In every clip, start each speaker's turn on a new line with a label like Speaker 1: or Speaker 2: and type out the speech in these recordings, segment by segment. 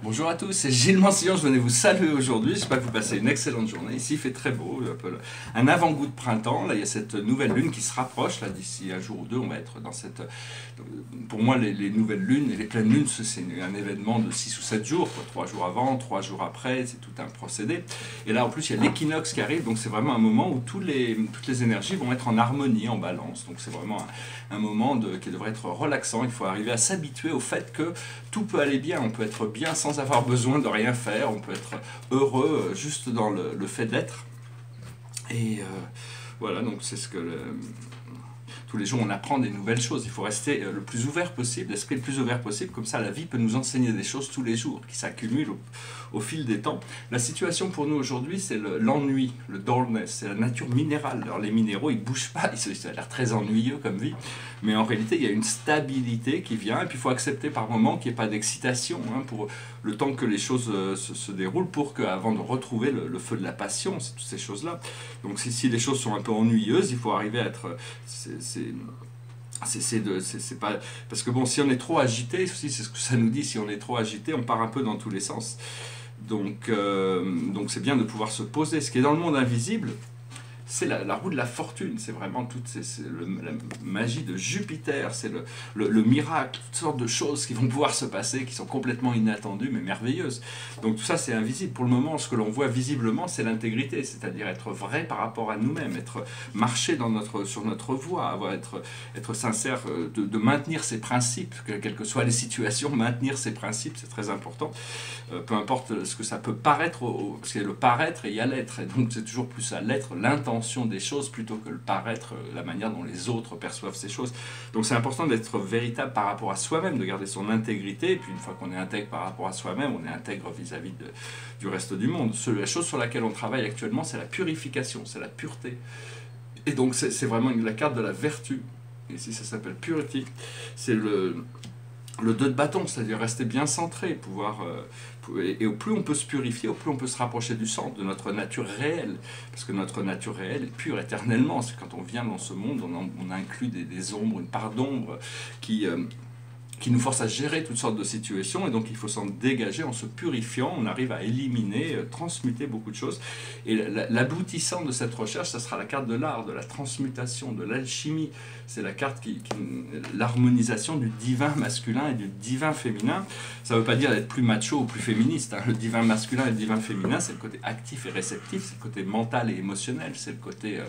Speaker 1: Bonjour à tous, c'est Gilles Mansillon, je venais vous saluer aujourd'hui, j'espère que vous passez une excellente journée. Ici il fait très beau, un avant-goût de printemps, là il y a cette nouvelle lune qui se rapproche, là d'ici un jour ou deux on va être dans cette... Pour moi les nouvelles lunes et les pleines lunes c'est un événement de 6 ou 7 jours, quoi. 3 jours avant, 3 jours après, c'est tout un procédé. Et là en plus il y a l'équinoxe qui arrive, donc c'est vraiment un moment où toutes les énergies vont être en harmonie, en balance, donc c'est vraiment un moment qui devrait être relaxant. Il faut arriver à s'habituer au fait que tout peut aller bien, on peut être bien sans avoir besoin de rien faire, on peut être heureux juste dans le fait d'être. Et voilà, donc c'est ce que tous les jours on apprend des nouvelles choses. Il faut rester le plus ouvert possible, l'esprit le plus ouvert possible, comme ça la vie peut nous enseigner des choses tous les jours, qui s'accumulent au fil des temps. La situation pour nous aujourd'hui, c'est l'ennui, le dullness, c'est la nature minérale. Alors les minéraux, ils ne bougent pas, ça a l'air très ennuyeux comme vie, mais en réalité, il y a une stabilité qui vient, et puis il faut accepter par moments qu'il n'y ait pas d'excitation, hein, pour le temps que les choses se déroulent, pour qu'avant de retrouver le feu de la passion, c'est toutes ces choses-là. Donc si les choses sont un peu ennuyeuses, il faut arriver à être... c'est pas parce que bon, si on est trop agité aussi, c'est ce que ça nous dit, si on est trop agité on part un peu dans tous les sens, donc c'est bien de pouvoir se poser. Ce qui est dans le monde invisible, c'est la roue de la fortune, c'est vraiment la magie de Jupiter, c'est le miracle, toutes sortes de choses qui vont pouvoir se passer, qui sont complètement inattendues mais merveilleuses. Donc tout ça c'est invisible. Pour le moment, ce que l'on voit visiblement, c'est l'intégrité, c'est-à-dire être vrai par rapport à nous-mêmes, marcher sur notre voie, être sincère, de maintenir ses principes, quelles que soient les situations, maintenir ses principes, c'est très important. Peu importe ce que ça peut paraître, parce qu'il y a le paraître et il y a l'être, et donc c'est toujours plus à l'être, l'intention des choses plutôt que le paraître, la manière dont les autres perçoivent ces choses. Donc c'est important d'être véritable par rapport à soi-même, de garder son intégrité, et puis une fois qu'on est intègre par rapport à soi-même, on est intègre vis-à-vis du reste du monde. La chose sur laquelle on travaille actuellement, c'est la purification, c'est la pureté. Et donc c'est vraiment la carte de la vertu. Ici ça s'appelle Purity. C'est le 2 de bâton, c'est-à-dire rester bien centré, et au plus on peut se purifier, au plus on peut se rapprocher du centre, de notre nature réelle, parce que notre nature réelle est pure éternellement. C'est quand on vient dans ce monde, on inclut des ombres, une part d'ombre qui nous force à gérer toutes sortes de situations, et donc il faut s'en dégager. En se purifiant, on arrive à éliminer, transmuter beaucoup de choses. Et l'aboutissant de cette recherche, ça sera la carte de l'art, de la transmutation, de l'alchimie. C'est la carte l'harmonisation du divin masculin et du divin féminin. Ça ne veut pas dire d'être plus macho ou plus féministe, hein. Le divin masculin et le divin féminin, c'est le côté actif et réceptif, c'est le côté mental et émotionnel, c'est le côté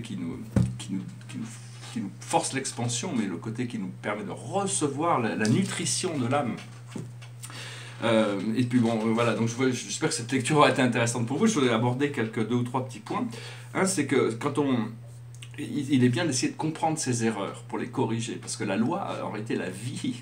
Speaker 1: qui nous force l'expansion, mais le côté qui nous permet de recevoir la nutrition de l'âme. Et puis bon, voilà, donc j'espère que cette lecture a été intéressante pour vous. Je voudrais aborder deux ou trois petits points. Un, c'est que il est bien d'essayer de comprendre ses erreurs pour les corriger, parce que la loi, en réalité, la vie,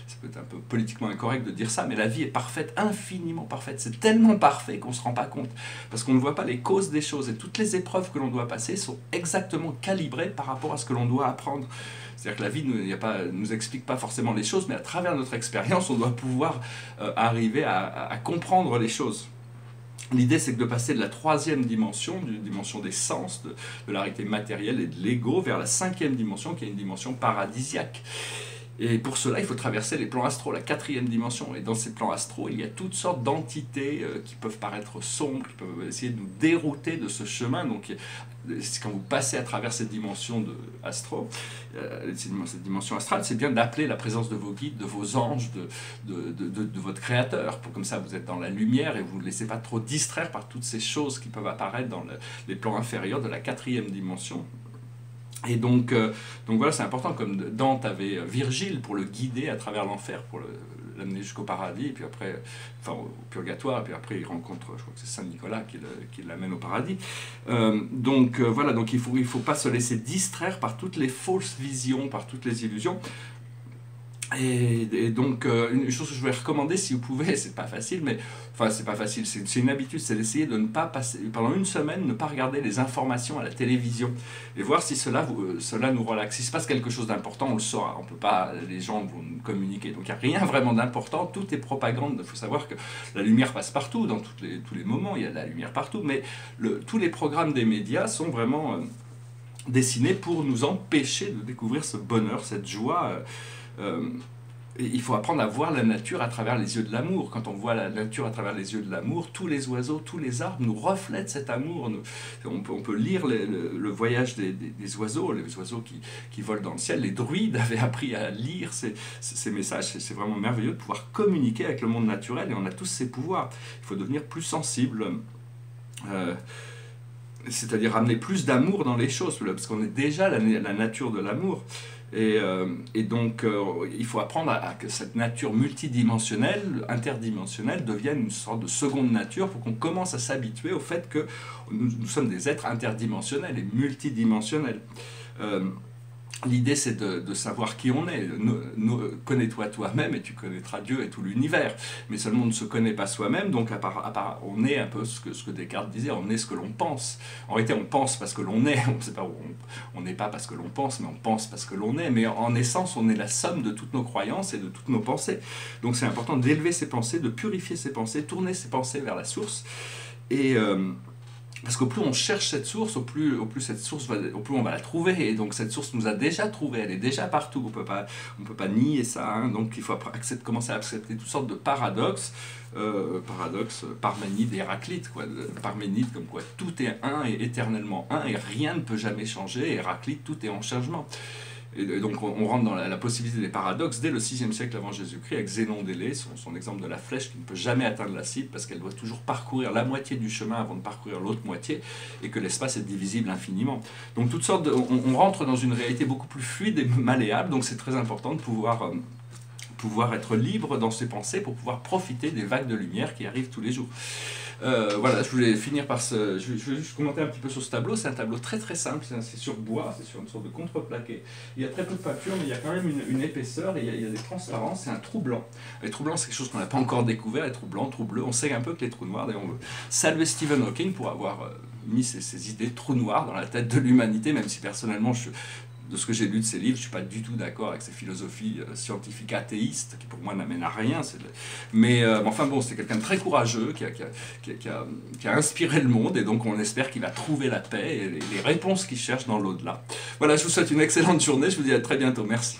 Speaker 1: ça peut être un peu politiquement incorrect de dire ça, mais la vie est parfaite, infiniment parfaite. C'est tellement parfait qu'on ne se rend pas compte, parce qu'on ne voit pas les causes des choses, et toutes les épreuves que l'on doit passer sont exactement calibrées par rapport à ce que l'on doit apprendre. C'est-à-dire que la vie ne nous explique pas forcément les choses, mais à travers notre expérience, on doit pouvoir arriver à comprendre les choses. L'idée, c'est de passer de la 3e dimension, dimension des sens, de la réalité matérielle et de l'ego, vers la 5e dimension, qui est une dimension paradisiaque. Et pour cela, il faut traverser les plans astraux, la 4e dimension. Et dans ces plans astraux, il y a toutes sortes d'entités qui peuvent paraître sombres, qui peuvent essayer de nous dérouter de ce chemin. Donc, quand vous passez à travers cette dimension cette dimension astrale, c'est bien d'appeler la présence de vos guides, de vos anges, de votre créateur. Comme ça, vous êtes dans la lumière et vous ne vous laissez pas trop distraire par toutes ces choses qui peuvent apparaître dans les plans inférieurs de la 4e dimension. Et donc voilà, c'est important, comme Dante avait Virgile pour le guider à travers l'enfer, pour l'amener jusqu'au paradis, et puis après, enfin au purgatoire, et puis après il rencontre, je crois que c'est Saint Nicolas qui l'amène au paradis. Voilà, donc il faut pas se laisser distraire par toutes les fausses visions, par toutes les illusions. Et donc, une chose que je vais recommander, si vous pouvez, c'est pas facile, mais enfin, c'est pas facile, c'est une habitude, c'est d'essayer de ne pas passer, pendant une semaine, ne pas regarder les informations à la télévision et voir si cela nous relaxe. S'il se passe quelque chose d'important, on le saura, on peut pas, les gens vont nous communiquer. Donc, il n'y a rien vraiment d'important, tout est propagande. Il faut savoir que la lumière passe partout, dans tous les moments, il y a de la lumière partout, mais tous les programmes des médias sont vraiment dessinés pour nous empêcher de découvrir ce bonheur, cette joie. il faut apprendre à voir la nature à travers les yeux de l'amour. Quand on voit la nature à travers les yeux de l'amour, tous les oiseaux, tous les arbres nous reflètent cet amour. On peut lire le voyage des oiseaux, les oiseaux qui volent dans le ciel. Les druides avaient appris à lire ces messages. C'est vraiment merveilleux de pouvoir communiquer avec le monde naturel, et on a tous ces pouvoirs. Il faut devenir plus sensible. C'est-à-dire amener plus d'amour dans les choses, parce qu'on est déjà la nature de l'amour. Et donc, il faut apprendre à que cette nature multidimensionnelle, interdimensionnelle, devienne une sorte de seconde nature pour qu'on commence à s'habituer au fait que nous sommes des êtres interdimensionnels et multidimensionnels. L'idée, c'est de savoir qui on est. Connais-toi toi-même et tu connaîtras Dieu et tout l'univers. Mais seulement on ne se connaît pas soi-même, donc on est un peu ce que Descartes disait, on est ce que l'on pense. En réalité, on pense parce que l'on est. On n'est pas parce que l'on pense, mais on pense parce que l'on est. Mais en essence, on est la somme de toutes nos croyances et de toutes nos pensées. Donc c'est important d'élever ses pensées, de purifier ses pensées, tourner ses pensées vers la source. Parce qu'au plus on cherche cette source, au plus on va la trouver. Et donc cette source nous a déjà trouvé, elle est déjà partout. On peut pas nier ça. Hein. Donc il faut commencer à accepter toutes sortes de paradoxes. Parménide et Héraclite. Parménide comme quoi tout est un et éternellement un et rien ne peut jamais changer. Et Héraclite, tout est en changement. Et donc on rentre dans la possibilité des paradoxes dès le 6e siècle avant Jésus-Christ avec Zénon d'Élée, son exemple de la flèche qui ne peut jamais atteindre la cible parce qu'elle doit toujours parcourir la moitié du chemin avant de parcourir l'autre moitié, et que l'espace est divisible infiniment. Donc toutes sortes on rentre dans une réalité beaucoup plus fluide et malléable, donc c'est très important de pouvoir être libre dans ses pensées pour pouvoir profiter des vagues de lumière qui arrivent tous les jours. Voilà, je voulais finir par je vais juste commenter un petit peu sur ce tableau. C'est un tableau très très simple, c'est sur bois, c'est sur une sorte de contreplaqué. Il y a très peu de peinture, mais il y a quand même une épaisseur, et il y a des transparences. C'est un trou blanc. Les trous blancs, c'est quelque chose qu'on n'a pas encore découvert. Les trous blancs, trous bleus, on sait un peu que les trous noirs, d'ailleurs on veut saluer Stephen Hawking pour avoir mis ces idées de trous noirs dans la tête de l'humanité, même si personnellement de ce que j'ai lu de ses livres, je ne suis pas du tout d'accord avec ces philosophies scientifiques athéistes qui pour moi n'amènent à rien. Mais enfin bon, c'est quelqu'un de très courageux qui a inspiré le monde, et donc on espère qu'il va trouver la paix et les réponses qu'il cherche dans l'au-delà. Voilà, je vous souhaite une excellente journée, je vous dis à très bientôt, merci.